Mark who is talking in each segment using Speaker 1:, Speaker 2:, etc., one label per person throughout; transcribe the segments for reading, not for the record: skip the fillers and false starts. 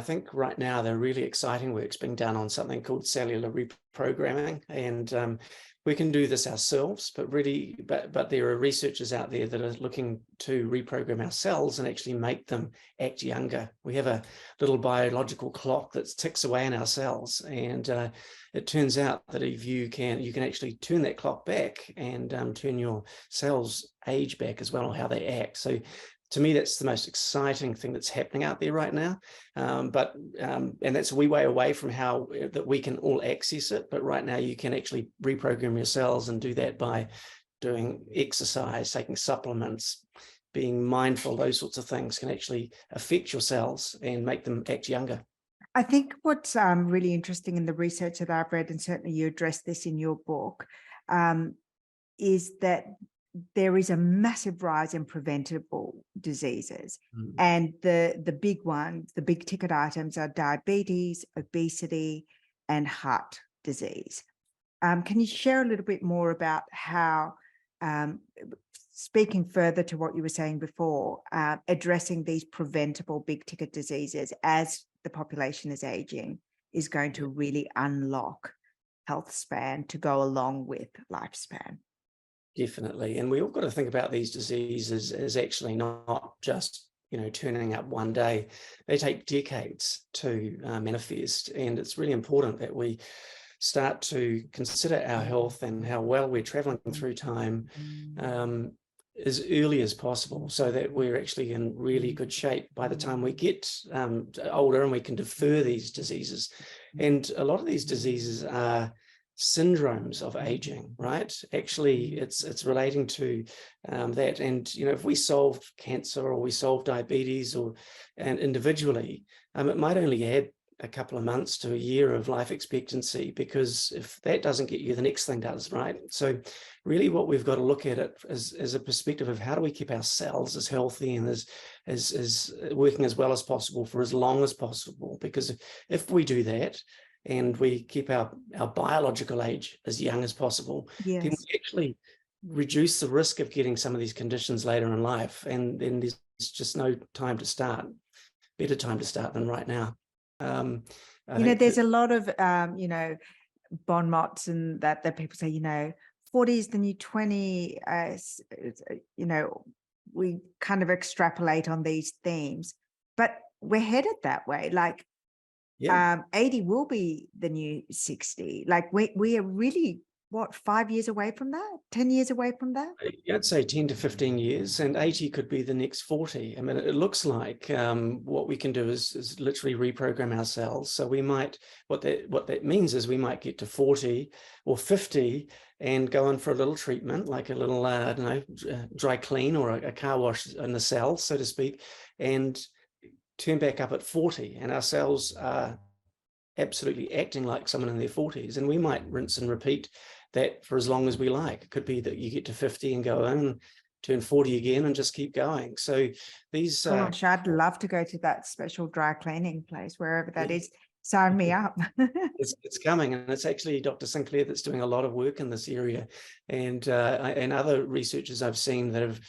Speaker 1: think right now the really exciting work's being done on something called cellular reprogramming, and we can do this ourselves, but there are researchers out there that are looking to reprogram our cells and actually make them act younger. We have a little biological clock that ticks away in our cells, and it turns out that if you can actually turn that clock back and turn your cells age back as well, or how they act. So to me, that's the most exciting thing that's happening out there right now. And that's a wee way away from how that we can all access it. But right now you can actually reprogram your cells and do that by doing exercise, taking supplements, being mindful. Those sorts of things can actually affect your cells and make them act younger.
Speaker 2: I think what's really interesting in the research that I've read, and certainly you address this in your book, is that there is a massive rise in preventable diseases. And the big ones, the big ticket items are diabetes, obesity, and heart disease. Can you share a little bit more about how, speaking further to what you were saying before, addressing these preventable big ticket diseases as the population is aging is going to really unlock health span to go along with lifespan?
Speaker 1: Definitely. And we all got to think about these diseases as actually not just, turning up one day. They take decades to manifest. And it's really important that we start to consider our health and how well we're traveling through time as early as possible, so that we're actually in really good shape by the time we get older, and we can defer these diseases. And a lot of these diseases are syndromes of aging, right? Actually, it's relating to that. And if we solved cancer or we solved diabetes and individually, it might only add a couple of months to a year of life expectancy, because if that doesn't get you, the next thing does, right? So really what we've got to look at it as a perspective of how do we keep our cells as healthy and as working as well as possible for as long as possible. Because if we do that, and we keep our biological age as young as possible,
Speaker 2: Yes,
Speaker 1: then we actually reduce the risk of getting some of these conditions later in life. And then there's just no time to start, better time to start than right now.
Speaker 2: there's a lot of, bon mots and that people say, 40 is the new 20, we kind of extrapolate on these themes, but we're headed that way. Like, 80 will be the new 60. Like we are really, 5 years away from that, 10 years away from that?
Speaker 1: I'd say 10 to 15 years, and 80 could be the next 40. I mean, it looks like what we can do is literally reprogram our cells. So we might, what that means is we might get to 40 or 50 and go in for a little treatment, like a little, dry clean or a car wash in the cells, so to speak, and turn back up at 40, and our cells are absolutely acting like someone in their 40s. And we might rinse and repeat that for as long as we like. It could be that you get to 50 and go in, turn 40 again, and just keep going. So these
Speaker 2: gosh, I'd love to go to that special dry cleaning place, wherever that is. Sign me up.
Speaker 1: It's coming, and it's actually Dr. Sinclair that's doing a lot of work in this area, and other researchers I've seen that have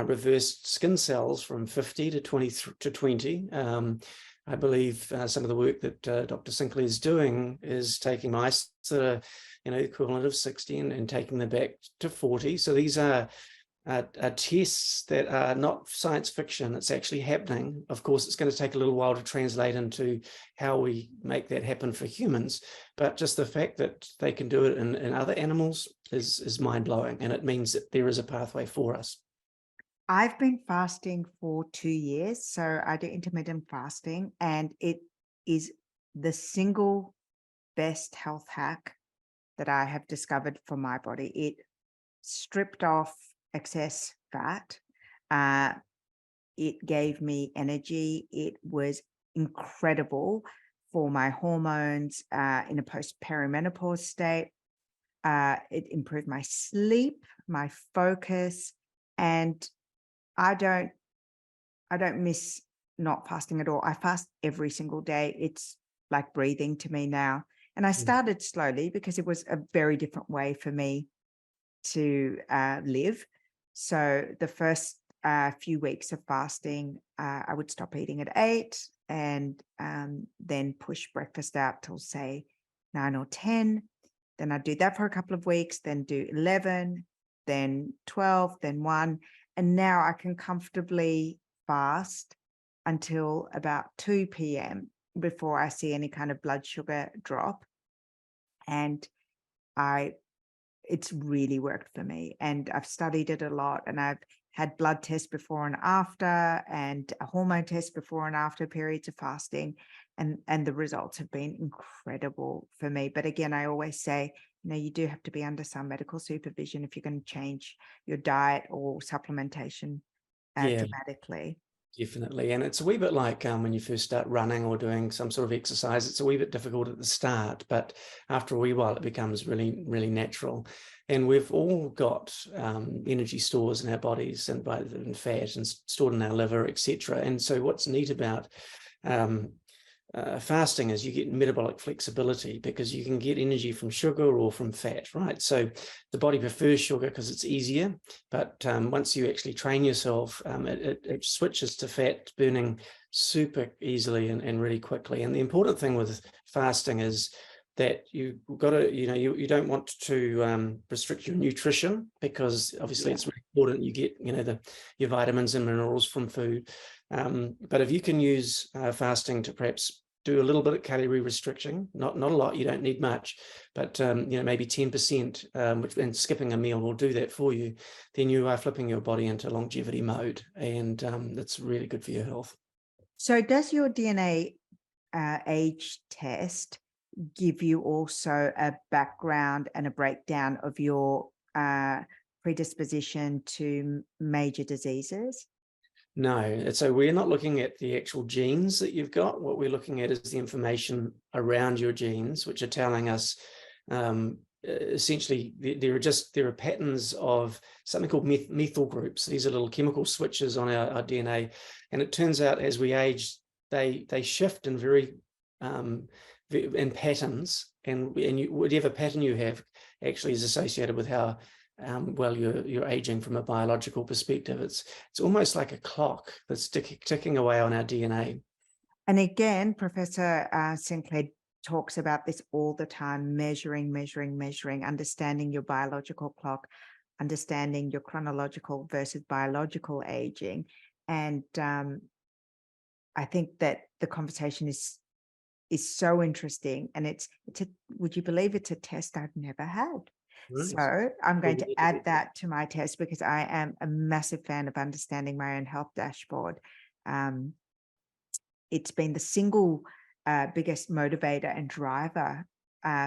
Speaker 1: reversed skin cells from 50 to 20. I believe some of the work that Dr. Sinclair is doing is taking mice that are, equivalent of 60 and taking them back to 40. So these are tests that are not science fiction. It's actually happening. Of course, it's going to take a little while to translate into how we make that happen for humans. But just the fact that they can do it in other animals is mind-blowing, and it means that there is a pathway for us.
Speaker 2: I've been fasting for 2 years. So I do intermittent fasting, and it is the single best health hack that I have discovered for my body. It stripped off excess fat. It gave me energy. It was incredible for my hormones in a post-perimenopause state. It improved my sleep, my focus, and I don't miss not fasting at all. I fast every single day. It's like breathing to me now. And I started slowly because it was a very different way for me to live. So the first few weeks of fasting, I would stop eating at 8, and then push breakfast out till say 9 or 10. Then I do that for a couple of weeks, then do 11, then 12, then 1. And now I can comfortably fast until about 2 p.m. before I see any kind of blood sugar drop. And it's really worked for me. And I've studied it a lot, and I've had blood tests before and after, and a hormone test before and after periods of fasting. And the results have been incredible for me. But again, I always say, you do have to be under some medical supervision if you're going to change your diet or supplementation dramatically.
Speaker 1: Definitely. And it's a wee bit like when you first start running or doing some sort of exercise, it's a wee bit difficult at the start, but after a wee while, it becomes really, really natural. And we've all got energy stores in our bodies and fat and stored in our liver, etc. And so what's neat about fasting is you get metabolic flexibility, because you can get energy from sugar or from fat, right? So the body prefers sugar because it's easier, but once you actually train yourself, it switches to fat burning super easily and really quickly. And the important thing with fasting is that you've got to, you don't want to restrict your nutrition, because obviously it's really important you get, your vitamins and minerals from food. But if you can use fasting to perhaps do a little bit of calorie restriction, not a lot, you don't need much, but maybe 10%, and skipping a meal will do that for you, then you are flipping your body into longevity mode, and that's really good for your health.
Speaker 2: So does your DNAage test give you also a background and a breakdown of your predisposition to major diseases?
Speaker 1: No, so we're not looking at the actual genes that you've got. What we're looking at is the information around your genes, which are telling us essentially there are patterns of something called methyl groups. These are little chemical switches on our DNA, and it turns out as we age, they shift in in patterns, and whatever pattern you have actually is associated with how well you're aging from a biological perspective. It's almost like a clock that's ticking away on our DNA.
Speaker 2: And again, Professor Sinclair talks about this all the time: measuring, understanding your biological clock, understanding your chronological versus biological aging. And I think that the conversation is so interesting, and would you believe it's a test I've never had?
Speaker 1: Right.
Speaker 2: So I'm going to add that to my test, because I am a massive fan of understanding my own health dashboard. It's been the single biggest motivator and driver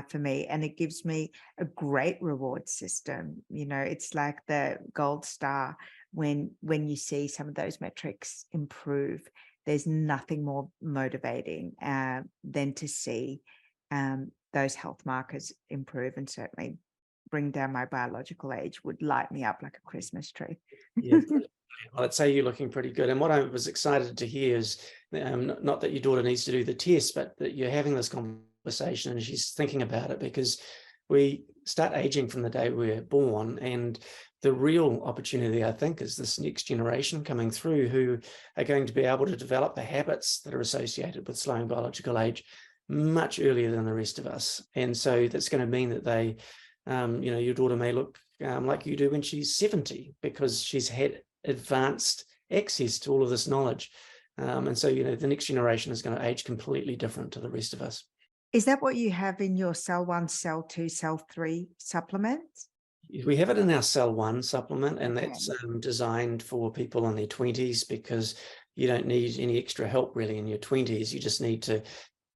Speaker 2: for me, and it gives me a great reward system. It's like the gold star when you see some of those metrics improve. There's nothing more motivating than to see those health markers improve, and certainly bring down my biological age would light me up like a Christmas tree.
Speaker 1: Yeah. Well, I'd say you're looking pretty good. And what I was excited to hear is not that your daughter needs to do the test, but that you're having this conversation and she's thinking about it, because we start aging from the day we're born. And the real opportunity, I think, is this next generation coming through who are going to be able to develop the habits that are associated with slowing biological age much earlier than the rest of us. And so that's going to mean that they, your daughter may look like you do when she's 70, because she's had advanced access to all of this knowledge. And so, the next generation is going to age completely different to the rest of us.
Speaker 2: Is that what you have in your Cell 1, Cell 2, Cell 3 supplements?
Speaker 1: We have it in our Cell 1 supplement, and that's designed for people in their 20s, because you don't need any extra help really in your 20s. You just need to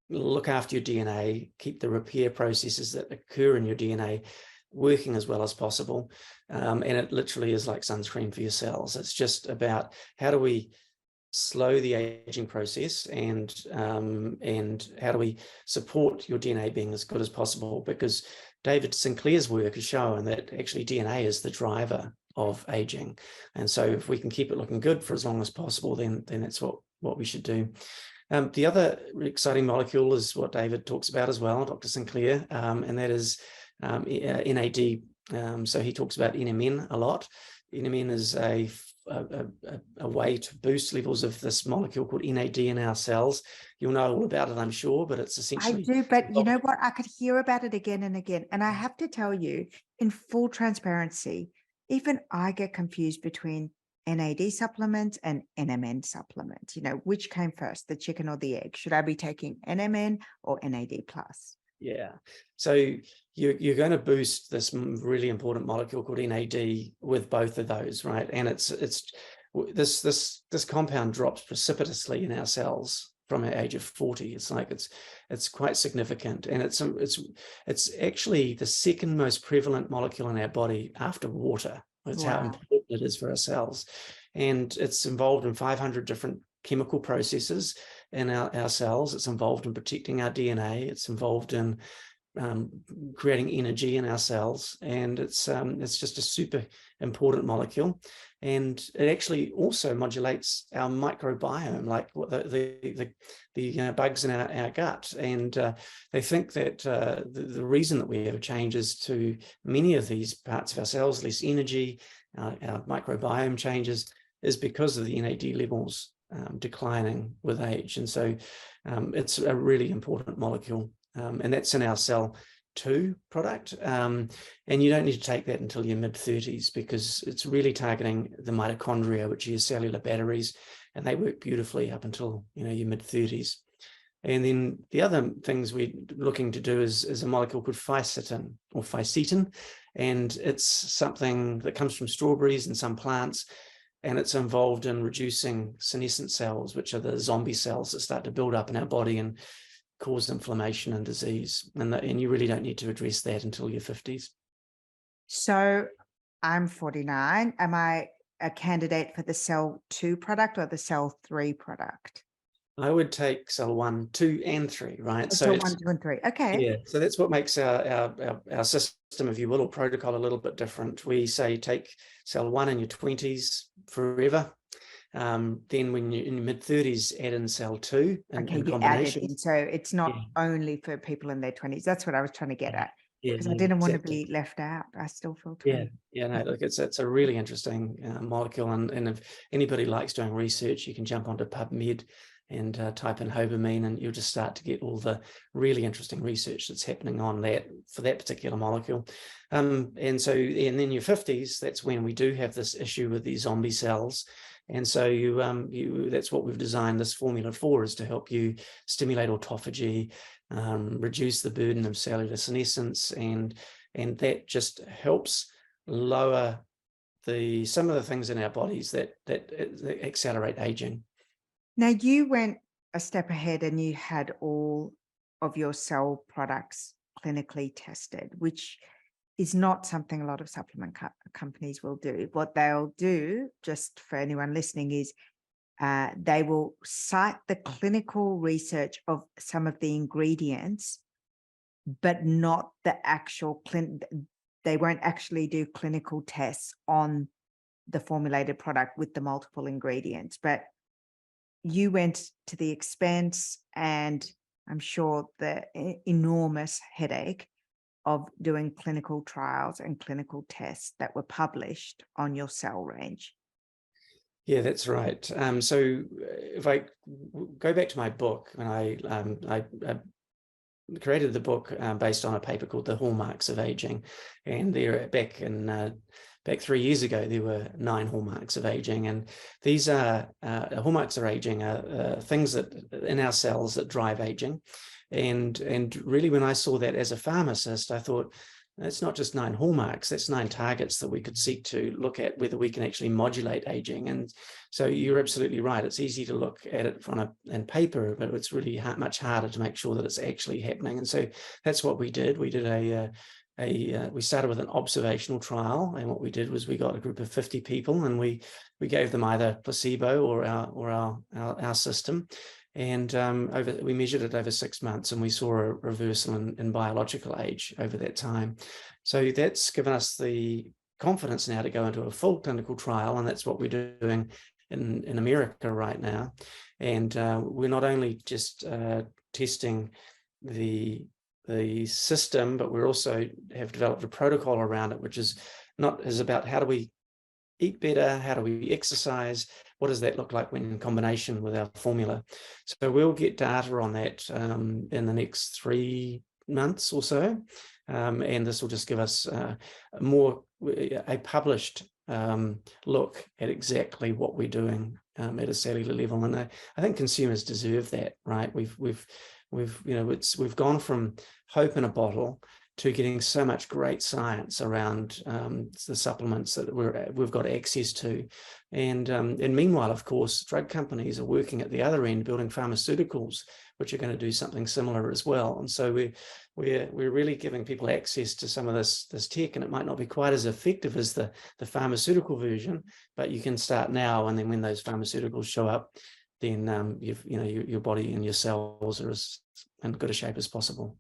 Speaker 1: look after your DNA, keep the repair processes that occur in your DNA working as well as possible. And it literally is like sunscreen for your cells. It's just about how do we slow the aging process, and how do we support your DNA being as good as possible, because David Sinclair's work has shown that actually DNA is the driver of aging. And so if we can keep it looking good for as long as possible, then that's what we should do. The other exciting molecule is what David talks about as well, Dr. Sinclair, and that is NAD. So he talks about NMN a lot. NMN is a a way to boost levels of this molecule called NAD in our cells. You'll know all about it, I'm sure, but it's
Speaker 2: I
Speaker 1: essentially...
Speaker 2: do, but you know what? I could hear about it again and again. And I have to tell you, in full transparency, even I get confused between NAD supplements and NMN supplements. You know, which came first, the chicken or the egg? Should I be taking NMN or NAD plus?
Speaker 1: Yeah. So you're going to boost this really important molecule called NAD with both of those, right? And this compound drops precipitously in our cells from the age of 40. It's like it's quite significant, and it's actually the second most prevalent molecule in our body after water. That's how important it is for our cells, and it's involved in 500 different chemical processes in our cells. It's involved in protecting our DNA. It's involved in creating energy in our cells, and it's just a super important molecule. And it actually also modulates our microbiome, like what the bugs in our gut. And they think that the reason that we have changes to many of these parts of our cells, less energy, our microbiome changes, is because of the NAD levels declining with age. And so it's a really important molecule, and that's in our cell 2 product, and you don't need to take that until your mid-30s, because it's really targeting the mitochondria, which are your cellular batteries, and they work beautifully up until your mid-30s. And then the other things we're looking to do is a molecule called fisetin or fisetin, and it's something that comes from strawberries and some plants, and it's involved in reducing senescent cells, which are the zombie cells that start to build up in our body and cause inflammation and disease. And you really don't need to address that until your 50s.
Speaker 2: So I'm 49. Am I a candidate for the cell 2 product or the cell 3 product?
Speaker 1: I would take cell 1, 2, and 3, right?
Speaker 2: So 1, 2, and 3. Okay.
Speaker 1: Yeah, so that's what makes our system, if you will, or protocol a little bit different. We say take cell 1 in your 20s forever. Then when you're in your mid-30s, add in cell 2 in combination.
Speaker 2: In. So it's not only for people in their 20s. That's what I was trying to get at, because I didn't want to be left out. I still feel 20.
Speaker 1: No, look, it's a really interesting molecule, and if anybody likes doing research, you can jump onto PubMed and type in hobamine, and you'll just start to get all the really interesting research that's happening on that for that particular molecule. And then your 50s, that's when we do have this issue with these zombie cells. And so that's what we've designed this formula for, is to help you stimulate autophagy, reduce the burden of cellular senescence, and that just helps lower some of the things in our bodies that accelerate aging.
Speaker 2: Now, you went a step ahead and you had all of your cell products clinically tested, which is not something a lot of supplement companies will do. What they'll do, just for anyone listening, is they will cite the clinical research of some of the ingredients, but not the actual they won't actually do clinical tests on the formulated product with the multiple ingredients. But you went to the expense, and I'm sure the enormous headache of doing clinical trials and clinical tests that were published on your cell range.
Speaker 1: Yeah, that's right. So if I go back to my book, and I created the book based on a paper called The Hallmarks of Ageing, and there back 3 years ago, there were 9 hallmarks of aging, and these are hallmarks of aging are things that in our cells that drive aging. And really, when I saw that as a pharmacist, I thought, that's not just 9 hallmarks, that's 9 targets that we could seek to look at whether we can actually modulate aging. And so you're absolutely right. It's easy to look at it in paper, but it's really much harder to make sure that it's actually happening. And so that's what we did. We did we started with an observational trial, and what we did was we got a group of 50 people, and we gave them either placebo or our system. And we measured it over 6 months, and we saw a reversal in biological age over that time. So that's given us the confidence now to go into a full clinical trial, and that's what we're doing in America right now. And we're not only just testing the system, but we're also have developed a protocol around it, which is about how do we eat better? How do we exercise? What does that look like when in combination with our formula? So we'll get data on that in the next 3 months or so. And this will just give us a published look at exactly what we're doing at a cellular level. And I think consumers deserve that, right? We've gone from hope in a bottle to getting so much great science around the supplements that we've got access to. And meanwhile, of course, drug companies are working at the other end, building pharmaceuticals, which are going to do something similar as well. And so we're really giving people access to some of this tech, and it might not be quite as effective as the pharmaceutical version, but you can start now, and then when those pharmaceuticals show up, then your body and your cells are as in good a shape as possible.